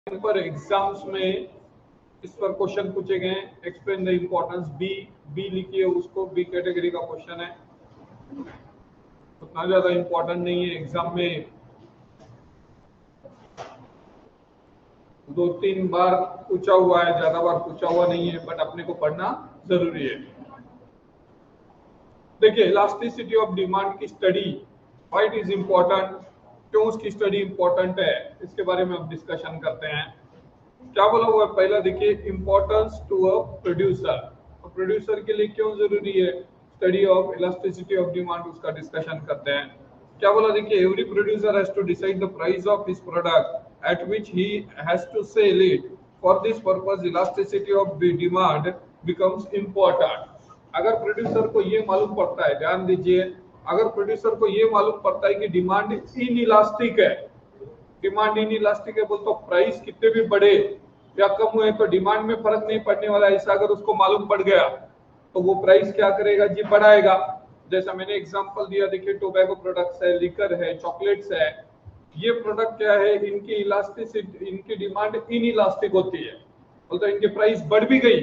पर एग्जाम्स में इस पर क्वेश्चन पूछे गए। एक्सप्लेन द इम्पोर्टेंस बी लिखिए, उसको बी कैटेगरी का क्वेश्चन है, उतना ज्यादा इम्पोर्टेंट नहीं है। एग्जाम में 2-3 बार पूछा हुआ है, ज्यादा बार पूछा हुआ नहीं है, बट अपने को पढ़ना जरूरी है। देखिए, इलास्टिसिटी ऑफ डिमांड की study, why it is important, क्यों उसकी स्टडी इंपॉर्टेंट है, इसके बारे में अब डिस्कशन करते हैं। क्या बोला हुआ है, पहला देखिए, इंपॉर्टेंस टू अ प्रोड्यूसर। तो प्रोड्यूसर के लिए क्यों जरूरी है study of elasticity of demand, उसका डिस्कशन करते हैं। क्या बोला, देखिए, every producer has to decide the price of his product at which he has to sell it. For this purpose elasticity of demand becomes important. अगर producer को ये मालूम पड़ता है, ध्यान दीजिए, अगर प्रोड्यूसर को ये मालूम पड़ता है कि डिमांड इनइलास्टिक है, डिमांड इनइलास्टिक है बोल तो प्राइस कितने भी बढ़े या कम हुए तो डिमांड में फर्क नहीं पड़ने वाला। ऐसा अगर उसको मालूम पड़ गया तो वो प्राइस क्या करेगा जी, बढ़ाएगा। जैसा मैंने एग्जांपल दिया, देखिए, टोबैको प्रोडक्ट्स है, लिकर है, चॉकलेट्स है, ये प्रोडक्ट क्या है, इनकी इलास्टिसिटी, इनकी डिमांड इनइलास्टिक होती है, बोलते इनकी प्राइस बढ़ भी गई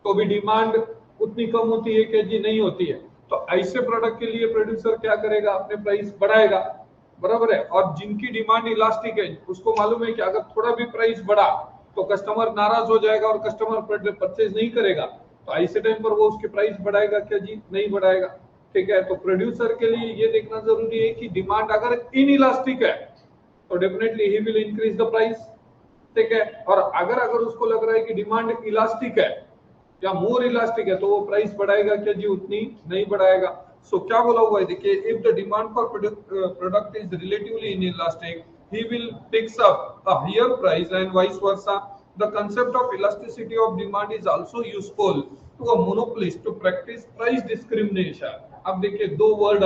तो भी डिमांड उतनी कम होती है कि जी नहीं होती है। तो ऐसे प्रोडक्ट के लिए प्रोड्यूसर क्या करेगा, अपने प्राइस बढ़ाएगा, बराबर है। और जिनकी डिमांड इलास्टिक है, उसको मालूम है कि अगर थोड़ा भी प्राइस बढ़ा तो कस्टमर नाराज हो जाएगा और कस्टमर परचेज नहीं करेगा, तो ऐसे टाइम पर वो उसकी प्राइस बढ़ाएगा क्या जी, नहीं बढ़ाएगा। ठीक है, तो प्रोड्यूसर के लिए ये देखना जरूरी है कि डिमांड अगर इनइलास्टिक है तो definitely he will increase the price. ठीक है, और अगर उसको लग रहा है कि डिमांड इलास्टिक है या मोर इलास्टिक है तो वो प्राइस बढ़ाएगा क्या जी, उतनी नहीं बढ़ाएगा। सो क्या बोला हुआ है, देखिए, if the demand for product is relatively inelastic he will picks up a higher price and vice versa. The concept of elasticity of demand is also useful to a monopolist to practice price discrimination. अब देखिए, दो word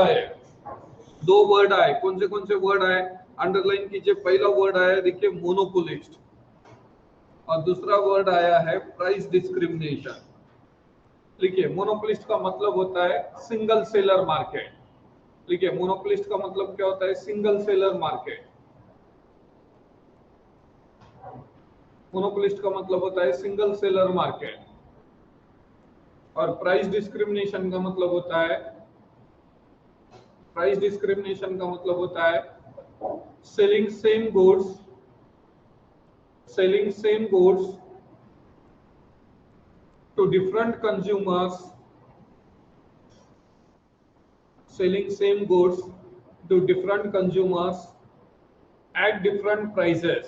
आए, कौन से word आए, underline कीजिए। पहला word आया देखिए मोनोपोलिस्ट, और दूसरा वर्ड आया है प्राइस डिस्क्रिमिनेशन। लिखिए, मोनोपोलिस्ट का मतलब होता है सिंगल सेलर मार्केट। लिखिए, मोनोपोलिस्ट का मतलब क्या होता है, सिंगल सेलर मार्केट। मोनोपोलिस्ट का मतलब होता है सिंगल सेलर मार्केट। और प्राइस डिस्क्रिमिनेशन का मतलब होता है, प्राइस डिस्क्रिमिनेशन का मतलब होता है selling same goods to different consumers, selling same goods to different consumers at different prices,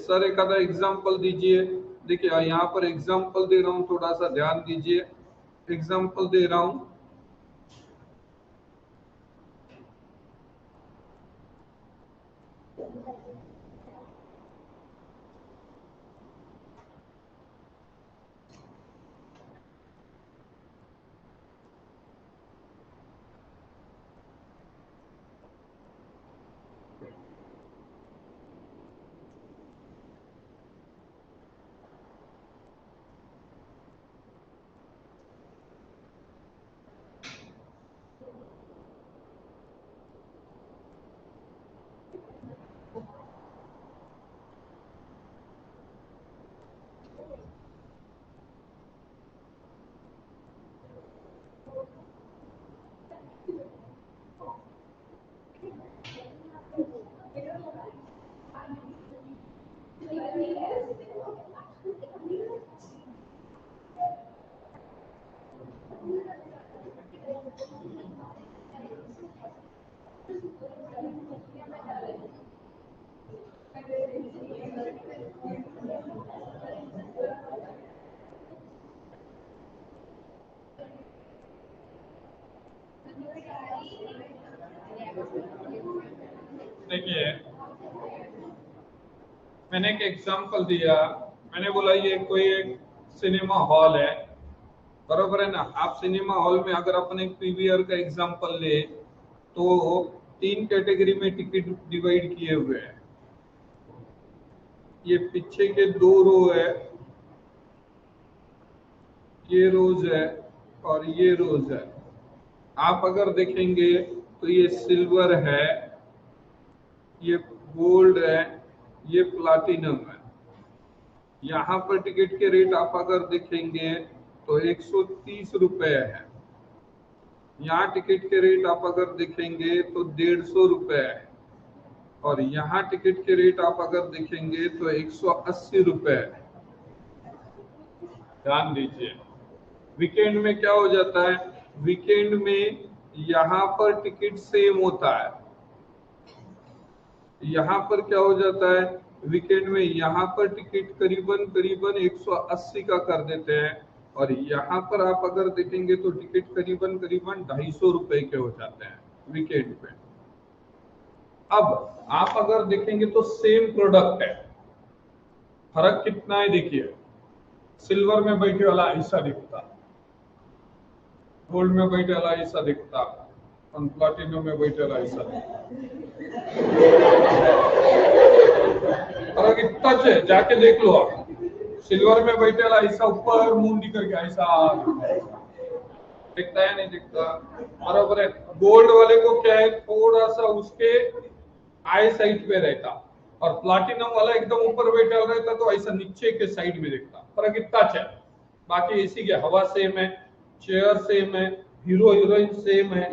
sir एक आधा एग्जांपल दीजिए। देखिए, यहाँ पर एग्जांपल दे रहा हूँ, थोड़ा सा ध्यान दीजिए, एग्जांपल दे रहा हूँ। देखिए, मैंने एक एग्जांपल दिया, मैंने बोला ये कोई एक सिनेमा हॉल है, बरोबर है ना। आप सिनेमा हॉल में अगर अपने पीवीआर का एग्जांपल ले तो 3 कैटेगरी में टिकट डिवाइड किए हुए हैं। ये पीछे के 2 रो है, ये रोज है और ये रोज है। आप अगर देखेंगे तो ये सिल्वर है ये गोल्ड है, ये प्लाटिनम है। यहाँ पर टिकट के रेट आप अगर देखेंगे तो 130 रुपए है। यहाँ टिकट के रेट आप अगर देखेंगे तो 150 रुपए है, और यहाँ टिकट के रेट आप अगर देखेंगे तो 180 रुपए है। ध्यान दीजिए, वीकेंड में क्या हो जाता है, वीकेंड में यहाँ पर टिकट सेम होता है। यहाँ पर क्या हो जाता है, वीकेंड में यहाँ पर टिकट करीबन 180 का कर देते हैं, और यहाँ पर आप अगर देखेंगे तो टिकट करीबन 250 रुपए के हो जाते हैं वीकेंड पे। अब आप अगर देखेंगे तो सेम प्रोडक्ट है, फर्क कितना है देखिए, सिल्वर में बैठे वाला ऐसा दिखता, गोल्ड में बैठे वाला ऐसा दिखता, और प्लाटिनम में बैठे वाला ऐसा फर्क इतना है, जाके देख लो आप। सिल्वर में बैठे वाला ऐसा ऊपर मुंडी करके ऐसा दिखता है, नहीं दिखता, बराबर है। गोल्ड वाले को क्या है, थोड़ा सा उसके आई साइड पे रहता, और प्लाटिनम वाला एकदम ऊपर बैठा रहता तो ऐसा नीचे के साइड में दिखता। फर्क इतना है, बाकी इसी के हवा सेम है, चेयर सेम है, हीरो हीरोइन सेम है।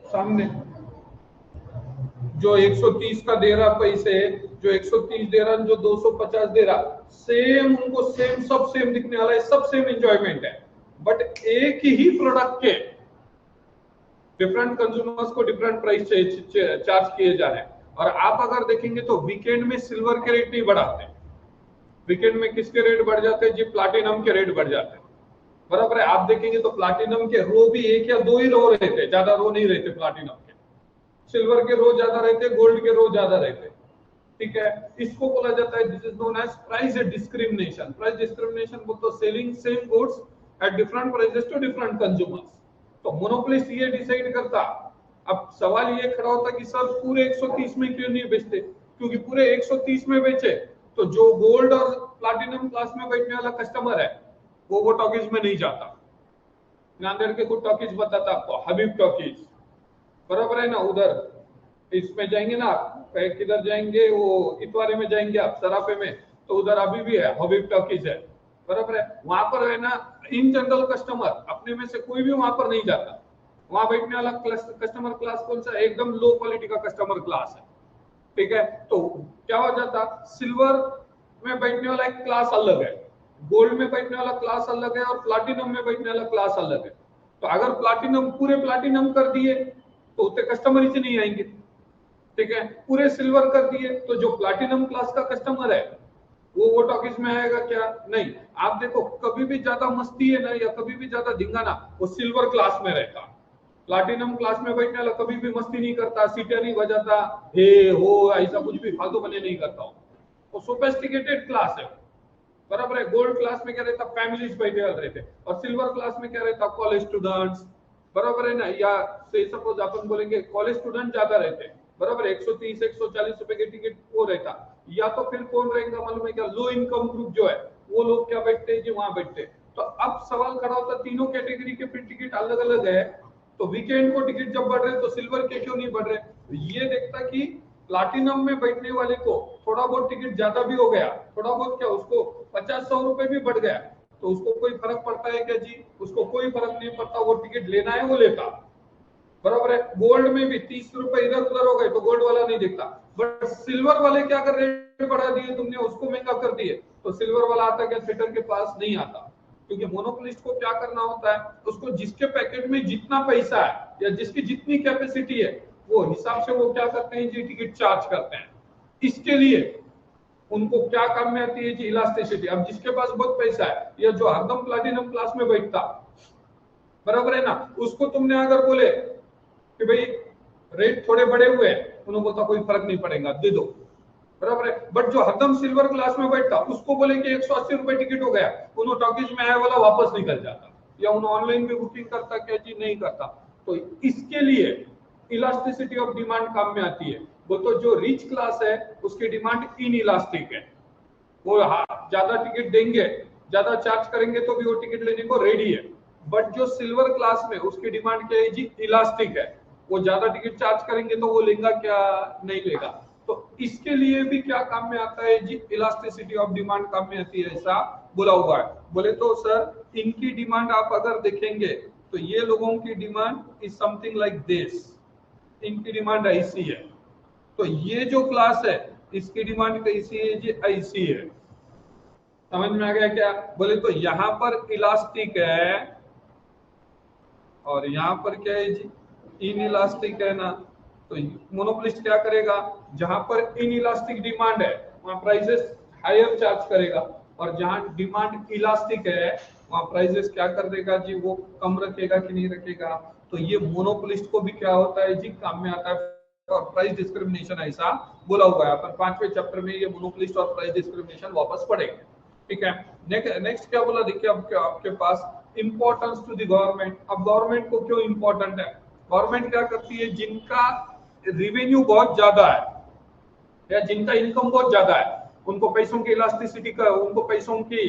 सामने जो 130 का दे रहा पैसे, जो 130 दे रहा, जो 250 दे रहा, सेम, उनको सेम, सब सेम दिखने वाला है, सब सेम एंजॉयमेंट है। बट एक ही प्रोडक्ट के डिफरेंट कंज्यूमर्स को डिफरेंट प्राइस चार्ज किए जा रहे हैं। और आप अगर देखेंगे तो वीकेंड में सिल्वर के रेट नहीं बढ़ाते, वीकेंड में किसके रेट बढ़ जाते हैं जी, प्लाटिनम के रेट बढ़ जाते हैं, बराबर है। आप देखेंगे तो प्लाटिनम के रो भी 1 या 2 ही रो रहते, ज्यादा रो नहीं रहते प्लाटिनम के। सिल्वर के रो ज्यादा रहते, गोल्ड के रो ज्यादा रहते, ठीक है। इसको बोला जाता है, this is known as price discrimination. Price discrimination बोलते selling same goods at different prices to different consumers. तो मोनोपोलिस्ट ये डिसाइड करता। अब सवाल ये खड़ा होता कि सर पूरे 130 में क्यों नहीं बेचते, क्योंकि पूरे 130 में बेचे तो जो गोल्ड और प्लैटिनम क्लास में बैठने वाला कस्टमर है वो टॉकीज में नहीं जाता। नांदेड़ के कुछ टॉकीज बताता आपको, हबीब टॉकीज, बराबर है ना, उधर इसमें जाएंगे ना आप, किधर जाएंगे, वो इतवारे में जाएंगे आप, सराफे में, तो उधर अभी भी है, हबीब टॉकीज है, बराबर है। वहां पर है ना, इन जनरल कस्टमर अपने में से कोई भी वहां पर नहीं जाता। वहां बैठने वाला कस्टमर क्लास कौन सा, एकदम लो क्वालिटी का कस्टमर क्लास है, ठीक है। तो क्या हो जाता, सिल्वर में बैठने वाला एक क्लास अलग है, गोल्ड में बैठने वाला क्लास अलग है, और प्लैटिनम में बैठने वाला क्लास अलग है। तो अगर प्लैटिनम पूरे प्लैटिनम कर दिए तो उतने कस्टमर ही नहीं आएंगे, ठीक है। पूरे सिल्वर कर दिए तो जो प्लैटिनम क्लास का कस्टमर है वो टॉकीज में आएगा क्या, नहीं। आप देखो कभी भी ज्यादा मस्ती है ना, या कभी भी ज्यादा धिंगाना, वो सिल्वर क्लास में रहता। प्लैटिनम क्लास में बैठने वाला कभी भी मस्ती नहीं करता, सीटें नहीं बजाता, हे हो ऐसा कुछ भी फालतू बने नहीं करता हूं, वो सोफिस्टिकेटेड क्लास है, बराबर है। गोल्ड क्लास में क्या रहता, फैमिलीज बैठे रहते, और सिल्वर क्लास में क्या रहता, कॉलेज स्टूडेंट्स, बराबर है ना, या से सपोज अपन बोलेंगे कॉलेज स्टूडेंट ज्यादा रहते, बराबर है। 130 140 रुपए के टिकट वो रहता। या तो फिर कौन रहेगा मालूम है क्या, लो इनकम ग्रुप जो है वो लोग क्या बैठते हैं जी, वहां बैठते हैं। तो अब सवाल खड़ा होता, तीनों कैटेगरी के फिर टिकट अलग अलग है, तो वीकेंड को टिकट जब बढ़ रहे तो सिल्वर के क्यों नहीं बढ़ रहे। ये देखता कि प्लैटिनम में बैठने वाले को थोड़ा बहुत टिकट ज्यादा भी हो गया, थोड़ा बहुत क्या, उसको 50-100 रुपए भी बढ़ गया, तो उसको कोई फर्क पड़ता है क्या जी, उसको कोई फर्क नहीं पड़ता, वो टिकट लेना है वो लेता, बराबर है। गोल्ड में भी 30 रुपए इधर उधर हो गए तो गोल्ड वाला नहीं देखता, बट सिल्वर वाले क्या कर रहे, बढ़ा दिए तुमने, उसको महंगा कर दिए, तो सिल्वर वाला आता क्या, थिएटर के पास नहीं आता। क्योंकि मोनोपोलिस्ट को क्या करना होता है, उसको जिसके पैकेट में जितना पैसा है या जिसकी जितनी कैपेसिटी है वो हिसाब से वो क्या करते हैं जी, टिकट चार्ज करते हैं। इसके लिए उनको क्या काम में आती है जी, इलास्टिसिटी। अब जिसके पास बहुत पैसा है या जो हरदम प्लैटिनम क्लास में बैठता, बराबर है ना, उसको तुमने अगर बोले कि भाई रेट थोड़े बढ़े हुए हैं, उन्होंने बोलता कोई फर्क नहीं पड़ेगा, दे दो, बराबर है। बट जो हरदम सिल्वर क्लास में बैठता, उसको बोले कि 180 रुपए टिकट हो गया, उन्होंने टॉकीज में आया वाला वापस निकल जाता, या उन्होंने ऑनलाइन भी बुकिंग करता क्या जी, नहीं करता। तो इसके लिए इलास्टिसिटी ऑफ डिमांड काम में आती है। वो तो जो रिच क्लास है उसकी डिमांड इन इलास्टिक है, वो ज्यादा टिकट देंगे, ज्यादा चार्ज करेंगे तो भी वो टिकट लेने को रेडी है। बट जो सिल्वर क्लास में उसकी डिमांड क्या है जी, इलास्टिक है, वो ज्यादा टिकट चार्ज करेंगे तो वो लेगा क्या, नहीं लेगा। तो इसके लिए भी क्या काम में आता है जी, इलास्टिसिटी ऑफ डिमांड काम में आती है, ऐसा बोला हुआ है। बोले तो सर इनकी डिमांड आप अगर देखेंगे तो ये लोगों की demand is something like this, इनकी डिमांड ऐसी है। तो ये जो क्लास है इसकी डिमांड कैसी है जी, ऐसी है। समझ में आ गया क्या? बोले तो यहां पर इलास्टिक है और यहां पर क्या है जी, इन इलास्टिक है ना। तो मोनोपोलिस्ट क्या करेगा, जहां पर इन इलास्टिक डिमांड है वहां प्राइसेस हायर चार्ज करेगा, और जहां डिमांड इलास्टिक है वहां प्राइसेस क्या कर देगा जी, वो कम रखेगा कि नहीं रखेगा। तो ये मोनोपोलिस्ट को भी क्या होता है जी, काम में आता है। और प्राइस डिस्क्रिमिनेशन ऐसा बोला हुआ है। अपन 5वें चैप्टर में ये मोनोपोलिस्ट और प्राइस डिस्क्रिमिनेशन वापस पढ़ेंगे, ठीक है। नेक्स्ट क्या बोला, देखिए आपके पास इंपॉर्टेंस टू द गवर्नमेंट। अब गवर्नमेंट को क्यों इंपॉर्टेंट है, गवर्नमेंट क्या करती है, जिनका रिवेन्यू बहुत ज्यादा है या जिनका इनकम बहुत ज्यादा है, उनको पैसों की इलास्टिसिटी का, उनको पैसों की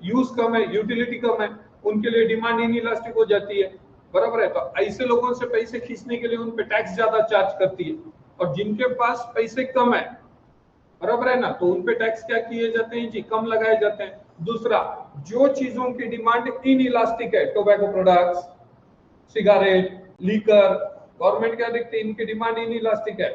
यूज कम है, यूटिलिटी कम है, उनके लिए डिमांड इन इलास्टिक हो जाती है, बराबर है। तो ऐसे लोगों से पैसे खींचने के लिए उन पे टैक्स ज्यादा चार्ज करती है, और जिनके पास पैसे कम है, बराबर है ना, तो उनपे टैक्स क्या किए जाते हैं जी, कम लगाए जाते हैं। दूसरा, जो चीजों की डिमांड इन इलास्टिक है, tobacco products, cigarette, liquor, government क्या देखते हैं, इनकी डिमांड इन इलास्टिक है,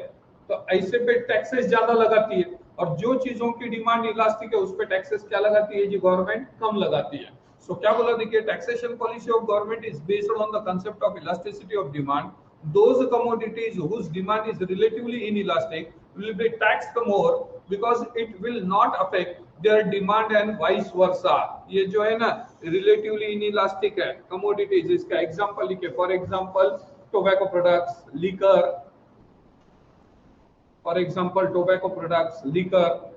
तो ऐसे पे टैक्सेस ज्यादा लगाती है। और जो चीजों की डिमांड इलास्टिक है उस पे टैक्सेस क्या लगाती है जी, गवर्नमेंट कम लगाती है। सो क्या बोला, देखिए taxation policy of government is based on the concept of elasticity of demand. Those commodities whose demand is relatively inelastic will be taxed more because it will not affect their demand and vice versa। ये जो है ना relatively inelastic है commodities, इसका example लिखे, for example tobacco products, liquor, for example tobacco products, liquor.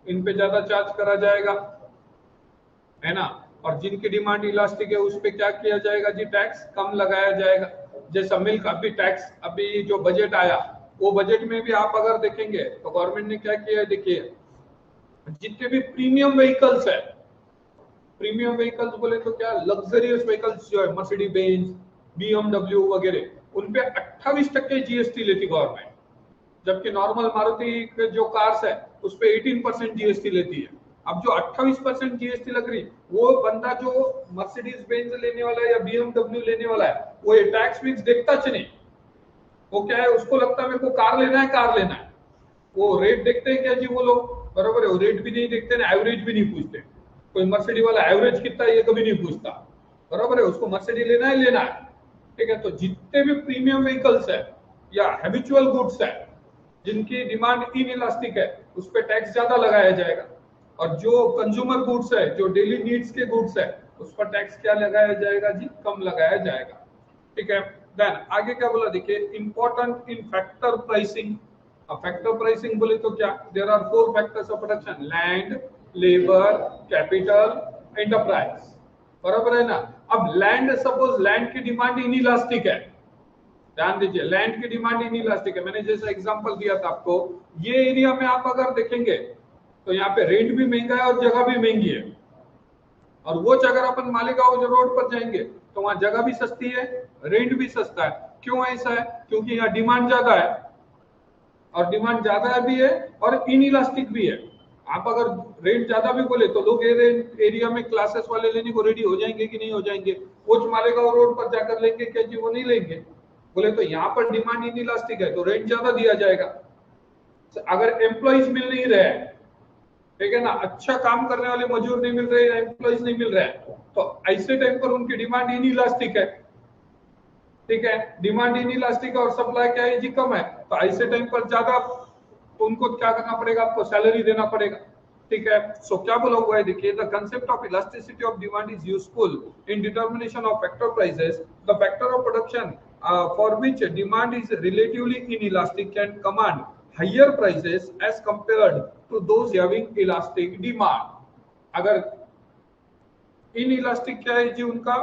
इन पे ज्यादा चार्ज करा जाएगा, है ना, और जिनकी डिमांड इलास्टिक है उस पे क्या किया जाएगा जी, टैक्स कम लगाया जाएगा। जैसा मिल्क, अभी टैक्स, अभी जो बजट आया वो बजट में भी आप अगर देखेंगे तो गवर्नमेंट ने क्या किया है, देखिए जितने भी प्रीमियम व्हीकल्स है, प्रीमियम व्हीकल्स बोले तो क्या, लग्जरियस व्हीकल्स जो है, मर्सिडीज बेंज, बीएमडब्ल्यू वगैरह, उन पे 28% जीएसटी लेती गवर्नमेंट, जबकि नॉर्मल मारुति के जो कार्स है उस पे 18% जीएसटी लेती है। अब जो 28% जीएसटी लग रही, वो बंदा जो मर्सिडीज बेंज लेने वाला है या बीएमडब्ल्यू लेने वाला है, वो ये टैक्स फिक्स देखता च नहीं। वो क्या है, उसको लगता है मेरे को कार लेना है, कार लेना है। वो रेट देखते हैं क्या जी वो लोग, बराबर है, वो रेट भी नहीं देखते ना, एवरेज भी नहीं पूछते। कोई मर्सिडी वाला एवरेज कितना है ये कभी नहीं पूछता, बराबर है, उसको मर्सिडी लेना है, लेना है, ठीक है। तो जितने भी प्रीमियम व्हीकल्स है या हैबिचुअल गुड्स है जिनकी डिमांड इन इलास्टिक है उस पर टैक्स ज्यादा लगाया जाएगा, और जो कंज्यूमर गुड्स है, जो डेली नीड्स के गुड्स है, उस पर टैक्स क्या लगाया जाएगा जी, कम लगाया जाएगा, ठीक है। देन आगे क्या बोला, देखिए इंपॉर्टेंट इन फैक्टर प्राइसिंग। अब फैक्टर प्राइसिंग बोले तो क्या, there are 4 factors of production, land, labour, capital, enterprise, बराबर है ना। अब लैंड, सपोज लैंड की डिमांड इन इलास्टिक है, ध्यान दीजिए, लैंड की डिमांड इन इलास्टिक है, मैंने जैसा एग्जांपल दिया था आपको, ये एरिया में आप अगर देखेंगे तो यहाँ पे रेंट भी महंगा है और जगह भी महंगी है। और वो अगर अपन मालेगांव जो रोड पर जाएंगे तो वहां जगह भी सस्ती है, रेंट भी सस्ता है। क्यों ऐसा है, क्योंकि यहाँ डिमांड ज्यादा है, और डिमांड ज्यादा भी है और इन इलास्टिक भी है। आप अगर रेंट ज्यादा भी बोले तो लोग एरिया में क्लासेस वाले लेने को रेडी हो जाएंगे कि नहीं हो जाएंगे, वो मालेगांव रोड पर जाकर लेंगे क्या जी, वो नहीं लेंगे। बोले तो यहाँ पर डिमांड इन इलास्टिक है तो रेंट ज्यादा दिया जाएगा। अगर एम्प्लॉइज मिल नहीं रहे, ठीक है ना, अच्छा काम करने वाले मजदूर नहीं मिल रहे, एम्प्लॉइज नहीं मिल रहे, तो ऐसे टाइम पर उनकी डिमांड इन इलास्टिक है, ठीक है, डिमांड इन इलास्टिक और सप्लाई क्या है जी, कम है, तो ऐसे टाइम पर ज्यादा उनको क्या करना पड़ेगा, आपको सैलरी देना पड़ेगा, ठीक है। सो क्या बोला हुआ है, देखिए the concept of elasticity of demand is useful in determination of factor prices. The factor of production for which demand is relatively inelastic can command higher prices as compared to those having elastic demand. अगर inelastic क्या है जी, उनका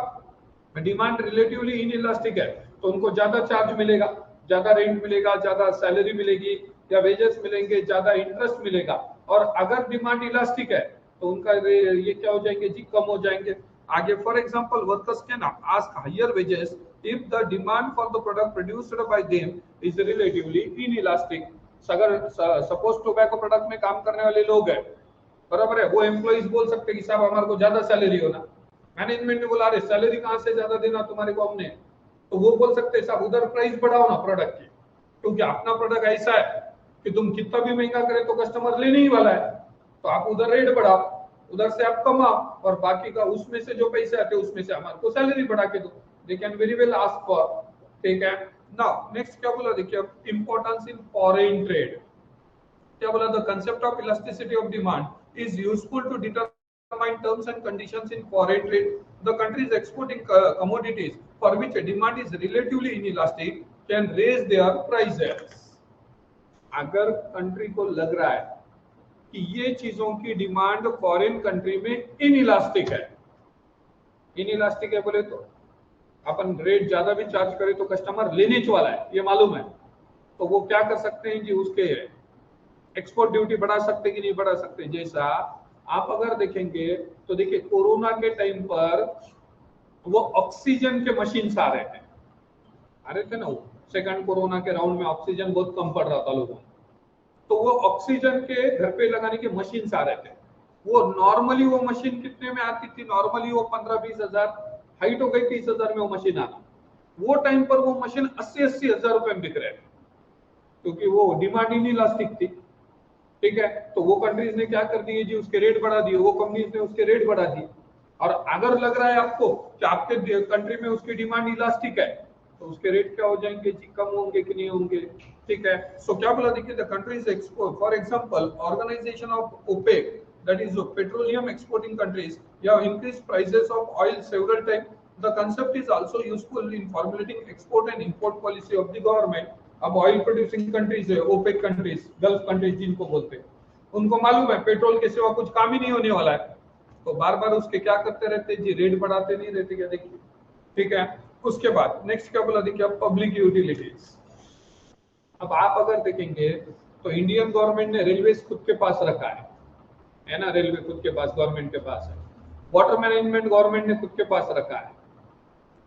demand relatively inelastic है तो उनको ज्यादा charge मिलेगा, ज्यादा रेंट मिलेगा, ज्यादा सैलरी मिलेगी या वेजेस मिलेंगे, ज्यादा इंटरेस्ट मिलेगा। और अगर डिमांड इलास्टिक है तो उनका ये क्या हो जाएंगे जी, कम हो जाएंगे। आगे for example workers can ask higher wages if the demand for the product produced by them is relatively inelastic। अगर सपोज टोबैको प्रोडक्ट में काम करने वाले लोग हैं, बराबर है, वो एम्प्लॉइज बोल सकते हैं कि साहब हमारे को ज्यादा सैलरी होना, मैनेजमेंट ने बोला अरे सैलरी कहां से ज्यादा देना तुम्हारे को हमने, तो वो बोल सकते हैं साहब उधर प्राइस बढ़ाओ ना प्रोडक्ट की, क्योंकि अपना प्रोडक्ट ऐसा है कि तुम कितना भी महंगा करे तो कस्टमर लेने ही वाला है, तो आप उधर रेट बढ़ाओ, उधर से आप कमाओ और बाकी का उसमें से जो पैसे आते हैं उसमें से हमारे को सैलरी बढ़ा के दो। They can very well ask for, ठीक है। नाउ नेक्स्ट क्या बोला देखिए, इंपॉर्टेंस इन फॉरेन ट्रेड। क्या बोला, the concept of elasticity of demand is useful to determine terms and conditions in foreign trade. The countries exporting commodities for which demand is relatively inelastic can raise their prices. अगर country को लग रहा है कि ये चीजों की demand foreign country में इनइलास्टिक है, इनइलास्टिक है बोले तो अपन रेट ज्यादा भी चार्ज करें तो कस्टमर लेने वाला है, ये मालूम है, तो वो क्या कर सकते हैं कि उसके एक्सपोर्ट ड्यूटी बढ़ा सकते कि नहीं बढ़ा सकते। जैसा आप अगर देखेंगे तो देखिए कोरोना के टाइम पर वो ऑक्सीजन के मशीन आ रहे थे ना, वो सेकंड कोरोना के राउंड में ऑक्सीजन बहुत कम पड़ रहा था लोगों को, तो वो ऑक्सीजन के घर पे लगाने के मशीन आ रहे थे। वो नॉर्मली वो मशीन कितने में आती थी, नॉर्मली वो 15-20 हजार, हाइट हो गई 30 हजार में वो मशीन आना, वो टाइम पर वो मशीन 80-80 हजार रुपए में बिक रहे थे, क्योंकि वो डिमांड इनइलास्टिक थी, ठीक है। तो वो कंट्रीज ने क्या कर दिए जी, उसके रेट बढ़ा दिए, वो कंपनीज ने उसके रेट बढ़ा दिए। और अगर लग रहा है आपको कि आपके कंट्री में उसकी डिमांड इलास्टिक है तो उसके रेट क्या हो जाएंगे जी, कम होंगे कि नहीं होंगे, ठीक है। सो क्या बोला देखिए, the countries export for example organisation of OPEC, that is petroleum exporting countries, have increased prices of oil several times. The concept is also useful in formulating export and import policy of the government। अब oil producing countries है, OPEC countries, gulf countries जिनको बोलते हैं, उनको मालूम है petrol के सिवा कुछ काम ही नहीं होने वाला है, तो बार बार उसके क्या करते रहते जी, रेट बढ़ाते नहीं रहते क्या, देखिए, ठीक है। उसके बाद नेक्स्ट क्या बोला देखिए, पब्लिक यूटिलिटीज। अब आप अगर देखेंगे तो इंडियन गवर्नमेंट ने रेलवे खुद के पास रखा है ना, रेलवे खुद के पास, गवर्नमेंट के पास है। वाटर मैनेजमेंट गवर्नमेंट ने खुद के पास रखा है,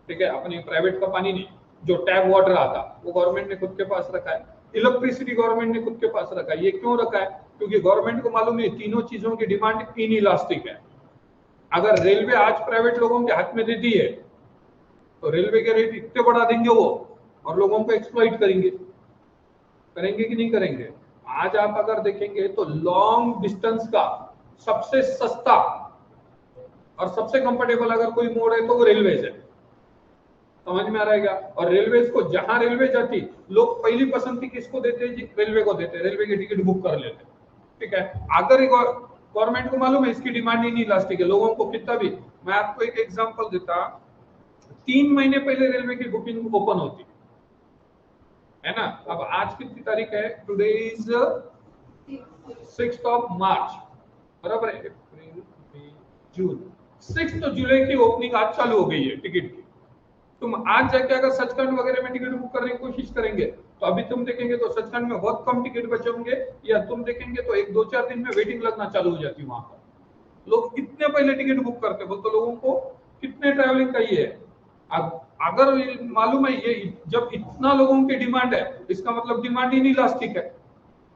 ठीक है, अपनी प्राइवेट का पानी नहीं, जो टैप वाटर आता वो गवर्नमेंट ने खुद के पास रखा है। इलेक्ट्रिसिटी गवर्नमेंट ने खुद के पास रखा है। ये क्यों रखा है, क्योंकि गवर्नमेंट को मालूम है तीनों चीजों की डिमांड इनइलास्टिक है। अगर रेलवे आज प्राइवेट लोगों के हाथ में देती है तो रेलवे के रेट इतने बढ़ा देंगे वो, और लोगों को एक्सप्लॉइट करेंगे, करेंगे कि नहीं करेंगे। आज आप अगर देखेंगे तो लॉन्ग डिस्टेंस का सबसे सस्ता और सबसे कंफर्टेबल अगर कोई मोड है तो वो रेलवेज है, समझ में आ रहेगा। और रेलवेज को जहां रेलवे जाती, लोग पहली पसंद किसको देते हैं जी, रेलवे को देते हैं, रेलवे की टिकट बुक कर लेते हैं, ठीक है। अगर गवर्नमेंट को मालूम है इसकी डिमांड ही नहीं इलास्टिक है, लोगों को कितना भी, मैं आपको एक एग्जांपल देता, 3 महीने पहले रेलवे की बुकिंग ओपन होती है ना। अब आज कितनी तारीख है, today is 6th of March, बराबर है, अप्रैल मई जून, 6 जुलाई की ओपनिंग आज चालू हो गई है टिकट की। तुम आज जाके अगर सचखंड वगैरह में टिकट बुक करने की कोशिश करेंगे तो अभी तुम देखेंगे तो सचखंड में बहुत कम टिकट बचे होंगे, या तुम देखेंगे तो 1-2-4 दिन में वेटिंग लगना चालू हो जाती है वहां पर। लोग इतने पहले टिकट बुक करते, बोलते लोगों को कितने ट्रैवलिंग का ये है। अगर मालूम है ये जब इतना लोगों की डिमांड है, इसका मतलब डिमांड ही नहीं इलास्टिक है,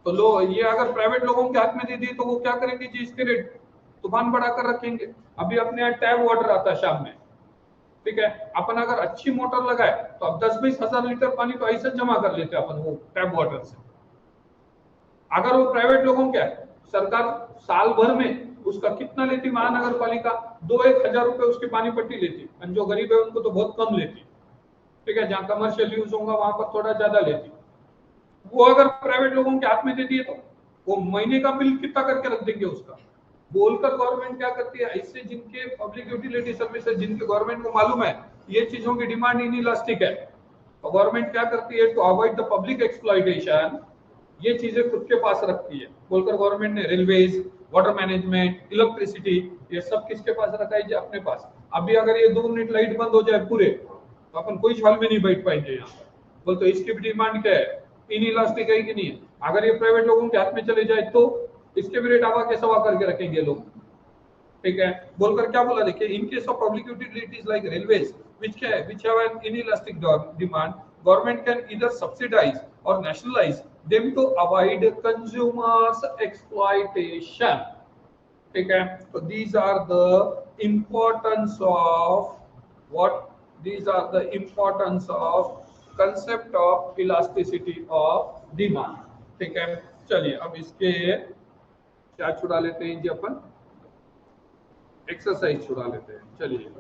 तो ये अगर प्राइवेट लोगों के हाथ में दे दिए तो वो क्या करेंगे जी, इसके रेट तूफान बढ़ाकर रखेंगे। अभी अपने यहाँ टैप वाटर आता है शाम में, ठीक है, अपन अगर अच्छी मोटर लगाए तो अब 10-20 हजार लीटर पानी तो ऐसे जमा कर लेते हैं अपन वो टैप वाटर से। अगर वो प्राइवेट लोगों क्या है, सरकार साल भर में उसका कितना लेती, महानगर पालिका 2-1 हजार रुपए उसकी पानी पट्टी लेती, और जो गरीब है उनको तो बहुत कम लेती, ठीक है। जहाँ कमर्शियल यूज होगा वहां पर थोड़ा ज्यादा लेती। वो अगर प्राइवेट लोगों के हाथ में दे दिए तो वो महीने का बिल कितना करके रख देंगे उसका, बोलकर गवर्नमेंट क्या करती है, इससे जिनके पब्लिक यूटिलिटी सर्विसेज, जिनके गवर्नमेंट को मालूम है ये चीजों की डिमांड इनइलास्टिक है, तो गवर्नमेंट क्या करती है, to avoid the public exploitation, ये चीजें खुद के पास रखती है, बोलकर गवर्नमेंट ने रेलवेज, वाटर मैनेजमेंट, इलेक्ट्रिसिटी, ये सब किसके पास रखा है जी, अपने पास। अभी अगर ये 2 मिनट लाइट बंद हो जाए पूरे, तो अपन कोई हॉल में नहीं बैठ पाएंगे यहाँ पर, बोलते इसकी भी डिमांड क्या है, इनइलास्टिक है कि नहीं है। अगर ये प्राइवेट लोगों के हाथ में चले जाए तो इसके भी रेट आवा के सवा करके रखेंगे लोग, ठीक है। बोलकर क्या बोला देखिए, इन case of public utilities like railways which have an inelastic demand, government can either subsidize or nationalize them to avoid consumers exploitation, ठीक है। तो these are the importance of what, these are the importance of concept of elasticity of demand, ठीक है। चलिए अब इसके क्या छुड़ा लेते हैं जी, अपन एक्सरसाइज छुड़ा लेते हैं, चलिए।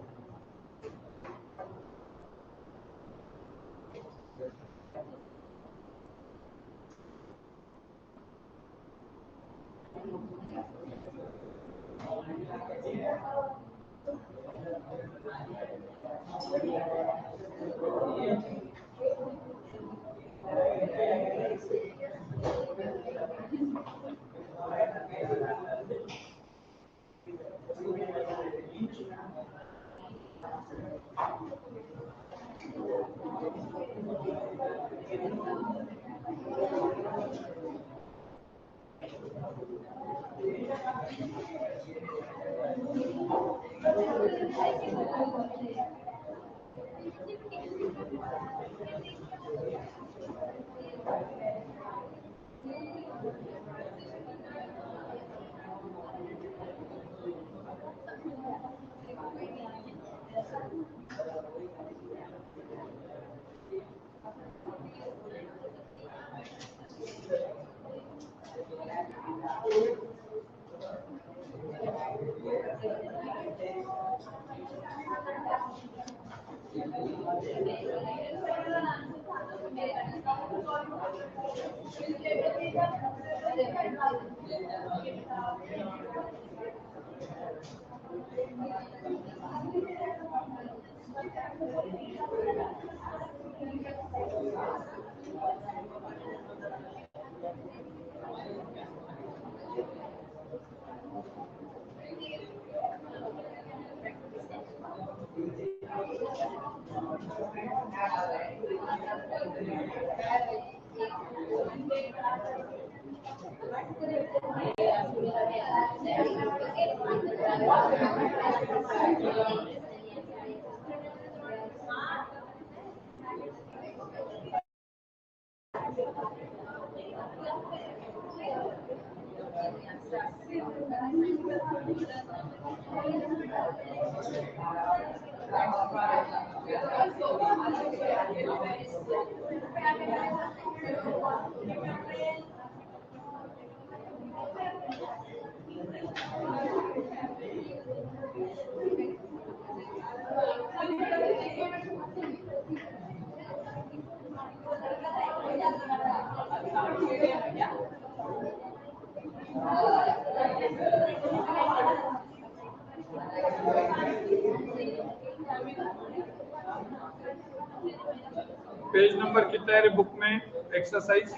पेज नंबर कितना है रे बुक में एक्सरसाइज?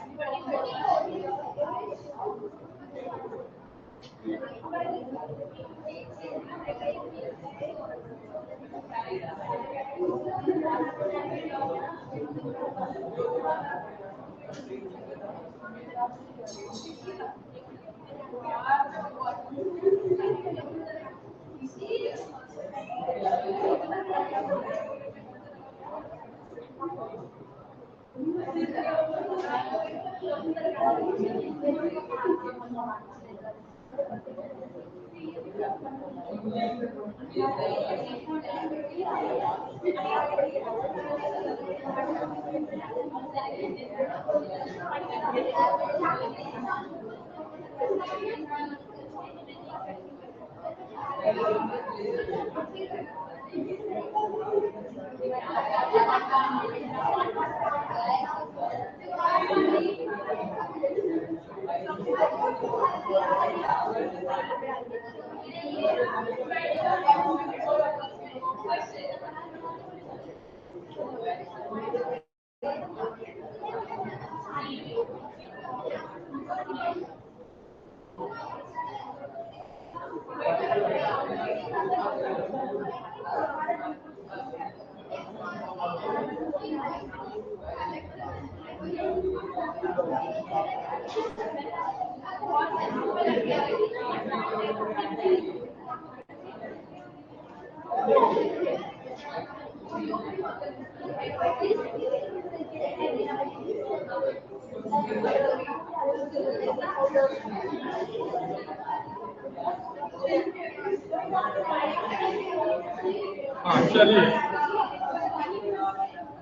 हाँ चलिए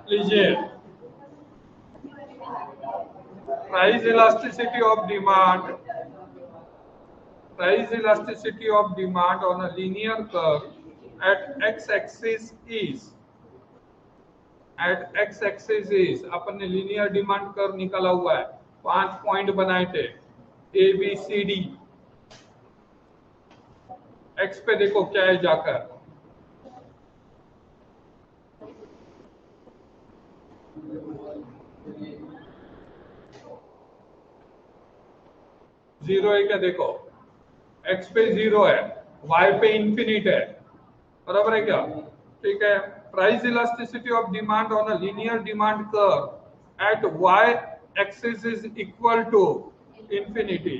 लीजिए, price elasticity of demand, price elasticity of demand on a linear curve at x-axis is, at x-axis is अपन ने linear demand curve निकाला हुआ है, 5 पॉइंट बनाए थे A B C D, x पे देखो क्या है जाकर, जीरो है क्या, देखो x पे जीरो है, y पे इंफिनिट है, बराबर है क्या, ठीक है। Price elasticity of demand on a linear demand curve at y axis is equal to infinity,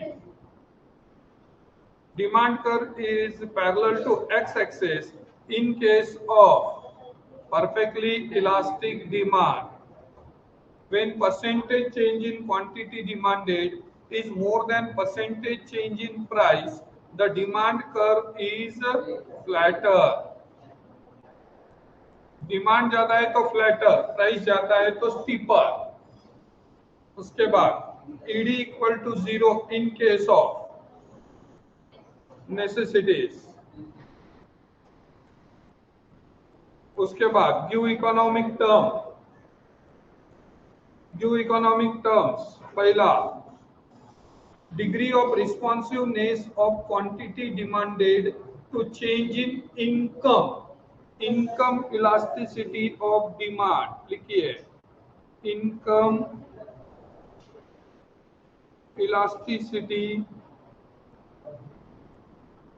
demand curve is parallel to x-axis in case of perfectly elastic demand. When percentage change in quantity demanded is more than percentage change in price, the demand curve is flatter. Demand ज्यादा है तो flatter, price ज्यादा है तो steeper. उसके बाद ED equal to zero in case of necessities। उसके बाद give economic term, give economic terms, पहला degree of responsiveness of quantity demanded to change in income, income elasticity of demand, लिखिए income elasticity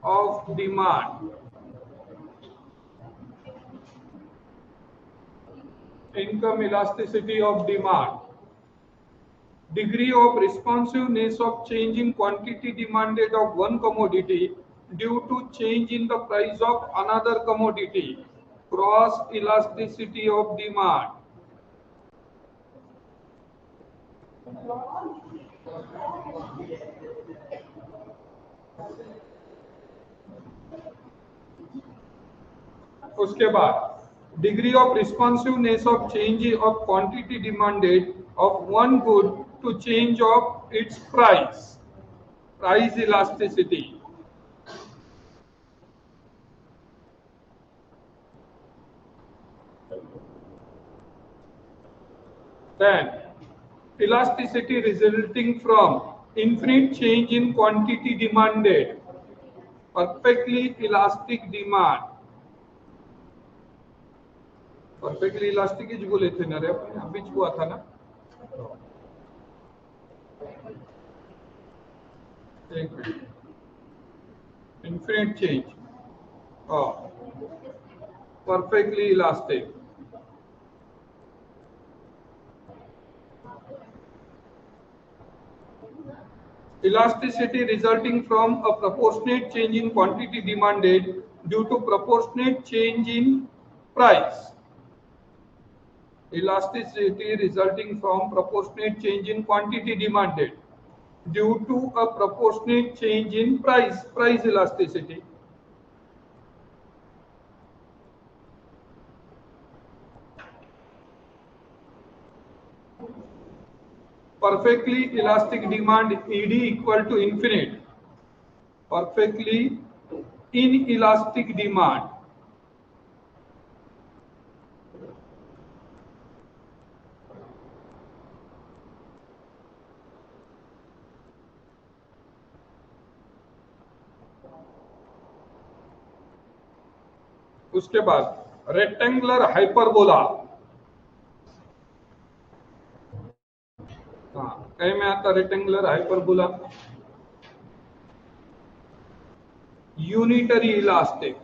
of demand, income elasticity of demand, degree of responsiveness of change in quantity demanded of one commodity due to change in the price of another commodity, cross elasticity of demand। उसके बाद degree of responsiveness of change of quantity demanded of one good to change of its price, price elasticity। Then elasticity resulting from infinite change in quantity demanded, perfectly elastic demand, perfectly elastic ही बोले थे ना रे अपने, अभी हुआ था ना, एक minute, infinite change, perfectly elastic, elasticity resulting from a proportionate change in quantity demanded due to proportionate change in price, elasticity resulting from proportionate change in quantity demanded due to a proportionate change in price, price elasticity। perfectly elastic demand ED equal to infinite, perfectly inelastic demand, उसके बाद rectangular hyperbola, हाँ कहीं में आता rectangular hyperbola, unitary elastic,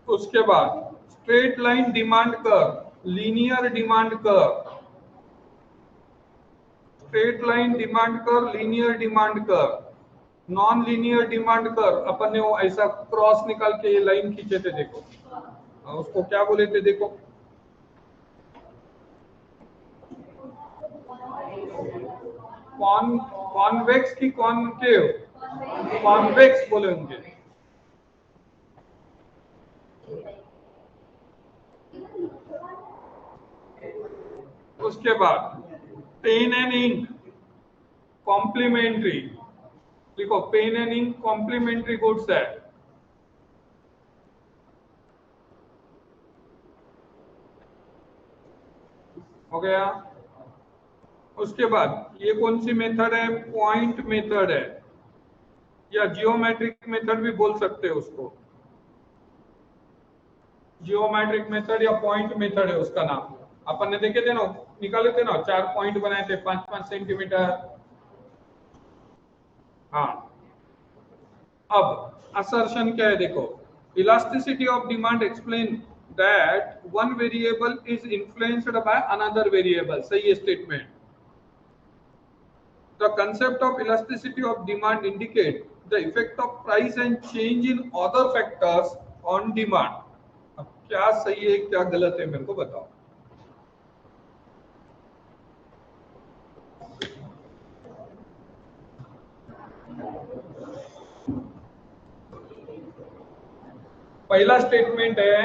उसके बाद straight line demand curve, linear demand curve, straight line demand curve, linear demand curve, non linear demand curve. अपन ने वो ऐसा क्रॉस निकाल के ये लाइन खींचे थे, देखो उसको क्या बोले थे, देखो कॉन्वेक्स की कॉनकेव, कॉन्वेक्स बोले उनके। उसके बाद पेन एंड इंक कॉम्प्लीमेंट्री, देखो pen and ink complementary goods है। हो गया। उसके बाद ये कौन सी मेथड है, पॉइंट मेथड है, या जियोमेट्रिक मेथड भी बोल सकते हैं उसको, जियोमेट्रिक मेथड या पॉइंट मेथड है उसका नाम। अपन ने देखे थे ना, निकाले थे ना, 4 पॉइंट बनाए थे 5-5 सेंटीमीटर। हाँ, अब असर्शन क्या है, देखो elasticity of demand explain that one variable is influenced by another variable. सही है statement. The concept of elasticity of demand indicate the effect of price and change in other factors on demand. अब क्या सही है क्या गलत है मेरे को बताओ। पहला स्टेटमेंट है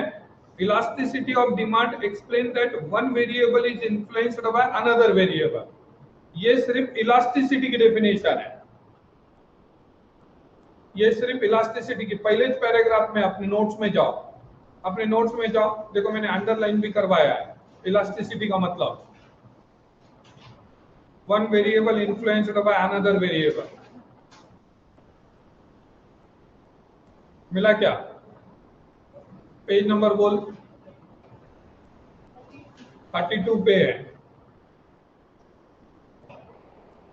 elasticity of demand explain that one variable is influenced by another variable. ये सिर्फ इलास्टिसिटी की डेफिनेशन है, ये सिर्फ इलास्टिसिटी की। पहले पैराग्राफ में अपने नोट्स में जाओ, अपने नोट्स में जाओ, देखो मैंने अंडरलाइन भी करवाया है। इलास्टिसिटी का मतलब one variable influenced by another variable. मिला क्या? पेज नंबर बोल, 32 पे है,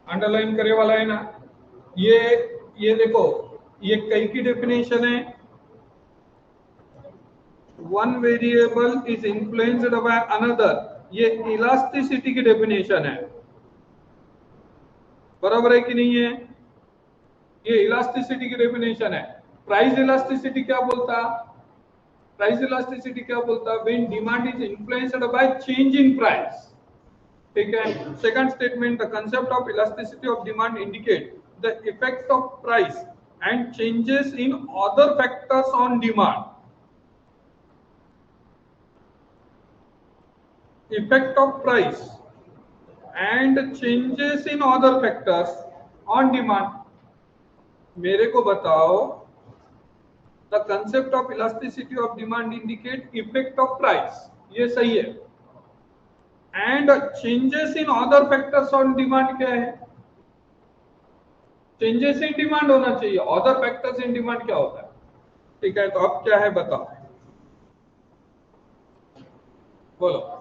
अंडरलाइन करे वाला है ना। ये देखो, ये कई की डेफिनेशन है, one variable is influenced by another, ये इलास्टिसिटी की डेफिनेशन है। बराबर है कि नहीं है? ये इलास्टिसिटी की डेफिनेशन है। प्राइस इलास्टिसिटी क्या बोलता? प्राइस इलास्टिसिटी क्या बोलता? When demand is influenced by change in price. ठीक है। Second statement, the concept of elasticity of demand indicate the effect of price and changes in other factors on demand. Effect of price and changes in other factors on demand. मेरे को बताओ, the concept of elasticity of demand indicate effect of price, ये सही है, and changes in other factors on demand क्या है? Changes in demand होना चाहिए, अदर फैक्टर्स इन डिमांड क्या होता है? ठीक है, तो अब क्या है बताओ, बोलो।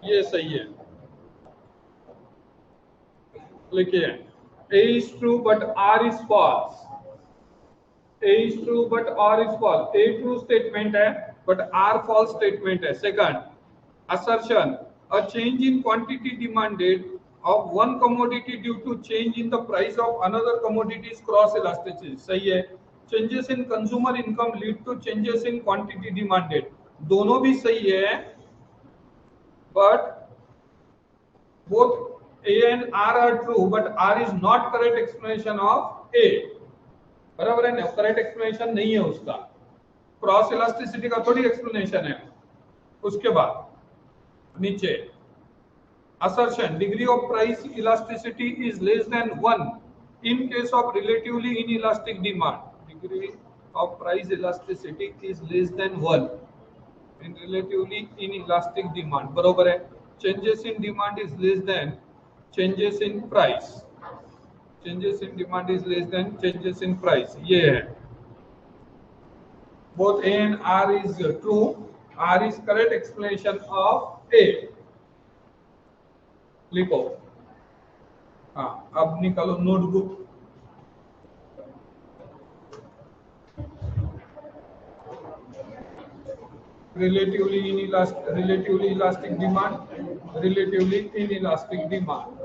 ये सही है, लिखिए A is true but R is false. A is true but R is false. A true statement है but R false statement है। Second, assertion, a change in quantity demanded of one commodity due to change in the price of another commodity is cross elasticity। सही है। Changes in consumer income lead to changes in quantity demanded, दोनों भी सही है, but both A and R are true, but R is not correct explanation of A। बराबर है ना? Correct explanation नहीं है उसका, क्रॉस इलास्टिसिटी का थोड़ी एक्सप्लेनेशन है। उसके बाद नीचे assertion, degree of price elasticity is less than 1 in case of relatively inelastic demand। degree of price elasticity is less than 1 in relatively inelastic demand। बराबर है। changes in demand is less than changes in price, changes in demand is less than changes in price, ये है। both A and R is true. R is correct explanation of A. लिखो. हाँ, अब निकालो notebook. relatively inelastic demand, relatively inelastic demand.